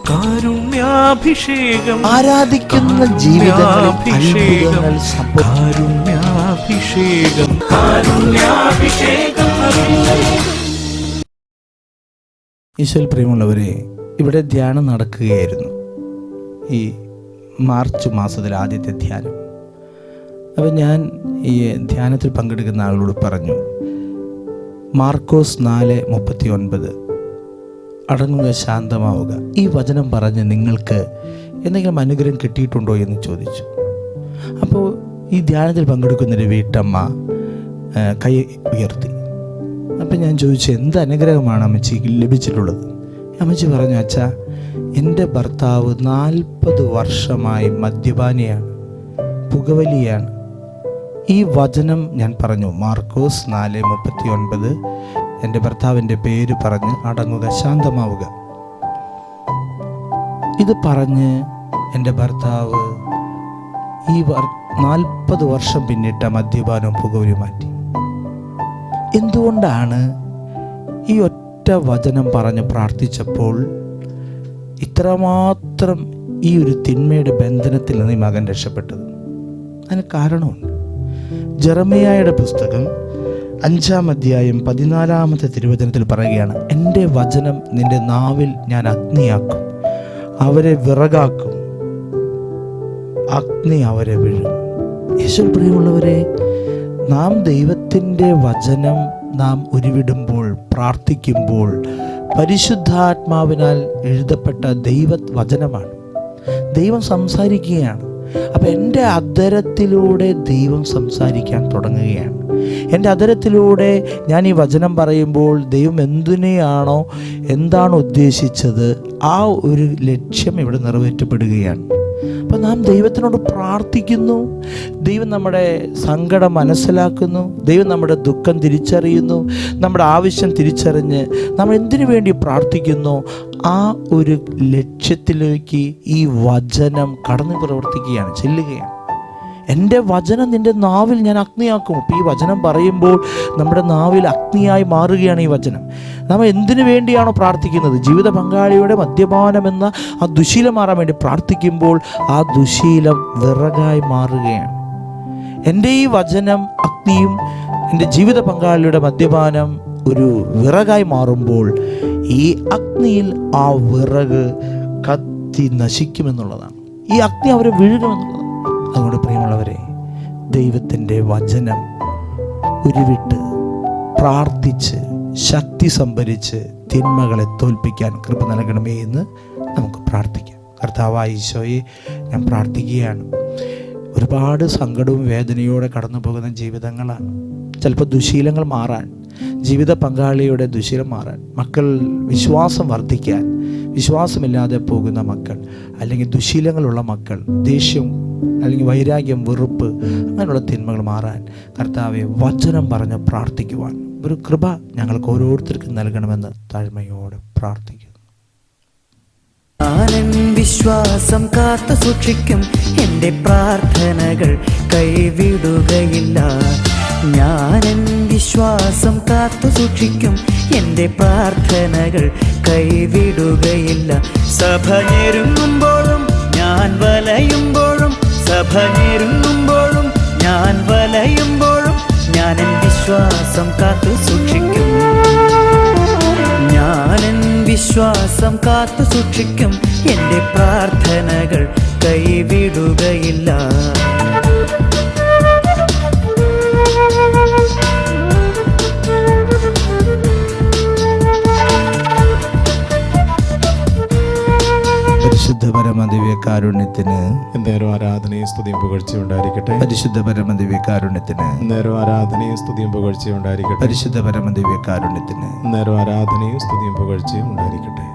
കാരുണ്യാഭിഷേകം, ആരാധിക്കുന്ന ജീവിതങ്ങളിൽ അത്ഭുതങ്ങൾ കാരുണ്യാഭിഷേകം, കാരുണ്യാഭിഷേകം. ഈശോയിൽ പ്രിയമുള്ളവരെ, ഇവിടെ ധ്യാനം നടക്കുകയായിരുന്നു. ഈ മാർച്ച് മാസത്തിലെ ആദ്യത്തെ ധ്യാനം. അപ്പം ഞാൻ ഈ ധ്യാനത്തിൽ പങ്കെടുക്കുന്ന ആളോട് പറഞ്ഞു, മാർക്കോസ് 4:39 അടങ്ങുക, ശാന്തമാവുക. ഈ വചനം പറഞ്ഞ് നിങ്ങൾക്ക് എന്തെങ്കിലും അനുഗ്രഹം കിട്ടിയിട്ടുണ്ടോ എന്ന് ചോദിച്ചു. അപ്പോൾ ഈ ധ്യാനത്തിൽ പങ്കെടുക്കുന്നൊരു വീട്ടമ്മ കൈ ഉയർത്തി. അപ്പം ഞാൻ ചോദിച്ചു, എന്ത് അനുഗ്രഹമാണ് അമ്മച്ചിക്ക് ലഭിച്ചിട്ടുള്ളത്? അമ്മച്ചി പറഞ്ഞു, അച്ഛാ, എൻ്റെ ഭർത്താവ് 40 വർഷമായി മദ്യപാനിയാണ്, പുകവലിയാണ്. ഈ വചനം ഞാൻ പറഞ്ഞു, മാർക്കോസ് 4:39, എൻ്റെ ഭർത്താവിൻ്റെ പേര് പറഞ്ഞ് അടങ്ങുക, ശാന്തമാവുക. ഇത് പറഞ്ഞ് എൻ്റെ ഭർത്താവ് ഈ 40 വർഷം പിന്നിട്ട മദ്യപാനവും പുകവലിയും മാറ്റി. എന്തുകൊണ്ടാണ് ഈ ഒറ്റ വചനം പറഞ്ഞ് പ്രാർത്ഥിച്ചപ്പോൾ ഇത്രമാത്രം ഈ ഒരു തിന്മയുടെ ബന്ധനത്തിൽ നിന്ന് ഈ മകൻ രക്ഷപ്പെട്ടത്? അതിന് കാരണമുണ്ട്. ജെറമിയായുടെ പുസ്തകം 5-ാം അധ്യായം 14-ാമത്തെ തിരുവചനത്തിൽ പറയുകയാണ്, എൻ്റെ വചനം നിന്റെ നാവിൽ ഞാൻ അഗ്നിയാക്കും, അവരെ വിറകാക്കും, അഗ്നി അവരെ വീഴും. യേശുവിൽ പ്രിയമുള്ളവരെ, നാം ദൈവത്തിൻ്റെ വചനം നാം ഉരുവിടുമ്പോൾ, പ്രാർത്ഥിക്കുമ്പോൾ, പരിശുദ്ധാത്മാവിനാൽ എഴുതപ്പെട്ട വചനമാണ്. ദൈവം സംസാരിക്കുകയാണ്. അപ്പം എൻ്റെ അധരത്തിലൂടെ ദൈവം സംസാരിക്കാൻ തുടങ്ങുകയാണ്. എൻ്റെ അധരത്തിലൂടെ ഞാൻ ഈ വചനം പറയുമ്പോൾ ദൈവം എന്താണ് ഉദ്ദേശിച്ചത്, ആ ഒരു ലക്ഷ്യം ഇവിടെ നിറവേറ്റപ്പെടുകയാണ്. അപ്പം നാം ദൈവത്തിനോട് പ്രാർത്ഥിക്കുന്നു, ദൈവം നമ്മുടെ സങ്കടം മനസ്സിലാക്കുന്നു, ദൈവം നമ്മുടെ ദുഃഖം തിരിച്ചറിയുന്നു, നമ്മുടെ ആവശ്യം തിരിച്ചറിഞ്ഞ് നമ്മൾ എന്തിനു വേണ്ടി പ്രാർത്ഥിക്കുന്നു, ആ ഒരു ലക്ഷ്യത്തിലേക്ക് ഈ വചനം കടന്നു പ്രവർത്തിക്കുകയാണ്, ചെല്ലുകയാണ്. എൻ്റെ വചനം നിൻ്റെ നാവിൽ ഞാൻ അഗ്നിയാക്കും. അപ്പോൾ ഈ വചനം പറയുമ്പോൾ നമ്മുടെ നാവിൽ അഗ്നിയായി മാറുകയാണ് ഈ വചനം. നമ്മൾ എന്തിനു വേണ്ടിയാണോ പ്രാർത്ഥിക്കുന്നത്, ജീവിത പങ്കാളിയുടെ മദ്യപാനം എന്ന ആ ദുശീലം മാറാൻ വേണ്ടി പ്രാർത്ഥിക്കുമ്പോൾ ആ ദുശീലം വിറകായി മാറുകയാണ്. എൻ്റെ ഈ വചനം അഗ്നിയും എൻ്റെ ജീവിത പങ്കാളിയുടെ മദ്യപാനം ഒരു വിറകായി മാറുമ്പോൾ ഈ അഗ്നിയിൽ ആ വിറക് കത്തി നശിക്കുമെന്നുള്ളതാണ്. ഈ അഗ്നി അവരെ വിഴുകുമെന്നുള്ളതാണ്. അതുകൊണ്ട് പ്രിയമുള്ളവരെ, ദൈവത്തിൻ്റെ വചനം ഉരുവിട്ട് പ്രാർത്ഥിച്ച് ശക്തി സംഭരിച്ച് തിന്മകളെ തോൽപ്പിക്കാൻ കൃപ നൽകണമേ എന്ന് നമുക്ക് പ്രാർത്ഥിക്കാം. കർത്താവായ ഈശോയെ, ഞാൻ പ്രാർത്ഥിക്കുകയാണ്. ഒരുപാട് സങ്കടവും വേദനയോടെ കടന്നു പോകുന്ന ജീവിതങ്ങളാണ്. ചിലപ്പോൾ ദുശീലങ്ങൾ മാറാൻ, ജീവിത പങ്കാളിയുടെ ദുശീലം മാറാൻ, മക്കൾ വിശ്വാസം വർദ്ധിക്കാൻ, വിശ്വാസമില്ലാതെ പോകുന്ന മക്കൾ, അല്ലെങ്കിൽ ദുശീലങ്ങളുള്ള മക്കൾ, ദേഷ്യം അല്ലെങ്കിൽ വൈരാഗ്യം, വെറുപ്പ്, അങ്ങനെയുള്ള തിന്മകൾ മാറാൻ കർത്താവെ വചനം പറഞ്ഞ് പ്രാർത്ഥിക്കുവാൻ ഒരു കൃപ ഞങ്ങൾക്ക് ഓരോരുത്തർക്കും നൽകണമെന്ന് താഴ്മയോടെ പ്രാർത്ഥിക്കുന്നു. ഞാനെൻ വിശ്വാസം കാത്തു സൂക്ഷിക്കും, എൻ്റെ പ്രാർത്ഥനകൾ കൈവിടുകയില്ല. ഞാനെൻ വിശ്വാസം കാത്തു സൂക്ഷിക്കും, എൻ്റെ പ്രാർത്ഥനകൾ കൈവിടുകയില്ല. സഭ ഞെരുങ്ങുമ്പോഴും ഞാൻ വലയുമ്പോഴും, സഭ ഞെരുങ്ങുമ്പോഴും ഞാൻ വലയുമ്പോഴും, ഞാനെൻ വിശ്വാസം കാത്തു സൂക്ഷിക്കും. ഞാനെൻ വിശ്വാസം കാത്തു സൂക്ഷിക്കും, എൻ്റെ പ്രാർത്ഥനകൾ കൈവിടുകയില്ല. പരിശുദ്ധ പരമദിവ്യകാരുണ്യത്തിന് നേരം ആരാധനയും സ്തുതിയും പുകഴ്ചയും ഉണ്ടായിരിക്കട്ടെ. പരിശുദ്ധ പരമദിവ്യകാരുണ്യത്തിന് നേരം ആരാധനയും സ്തുതിയും പുകഴ്ചയും ഉണ്ടായിരിക്കട്ടെ. പരിശുദ്ധ പരമദിവ്യകാരുണ്യത്തിന് നേരം ആരാധനയും സ്തുതിയും പുകഴ്ചയും ഉണ്ടായിരിക്കട്ടെ.